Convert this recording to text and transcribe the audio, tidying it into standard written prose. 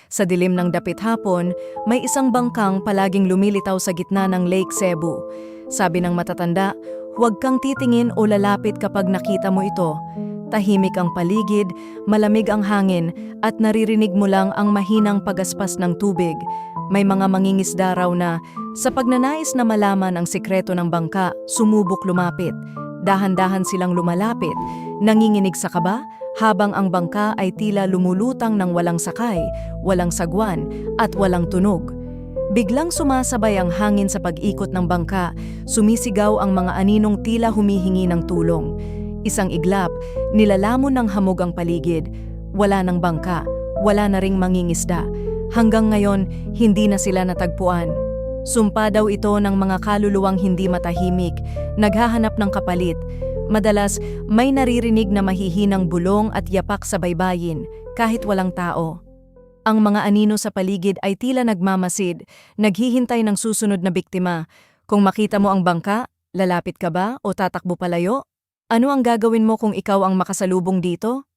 Sa dilim ng dapit hapon, may isang bangkang palaging lumilitaw sa gitna ng Lake Cebu. Sabi ng matatanda, huwag kang titingin o lalapit kapag nakita mo ito. Tahimik ang paligid, malamig ang hangin, at naririnig mo lang ang mahinang pagaspas ng tubig. May mga mangingisda raw na, sa pagnanais na malaman ang sikreto ng bangka, sumubok lumapit. Dahan-dahan silang lumalapit, nanginginig sa kaba, habang ang bangka ay tila lumulutang ng walang sakay, walang sagwan, at walang tunog. Biglang sumasabay ang hangin sa pag-ikot ng bangka, sumisigaw ang mga aninong tila humihingi ng tulong. Isang iglap, nilalamon ng hamog ang paligid. Wala ng bangka, wala na ring mangingisda. Hanggang ngayon, hindi na sila natagpuan. Sumpa daw ito ng mga kaluluwang hindi matahimik, naghahanap ng kapalit. Madalas, may naririnig na mahihinang bulong at yapak sa baybayin, kahit walang tao. Ang mga anino sa paligid ay tila nagmamasid, naghihintay ng susunod na biktima. Kung makita mo ang bangka, lalapit ka ba o tatakbo palayo? Ano ang gagawin mo kung ikaw ang makasalubong dito?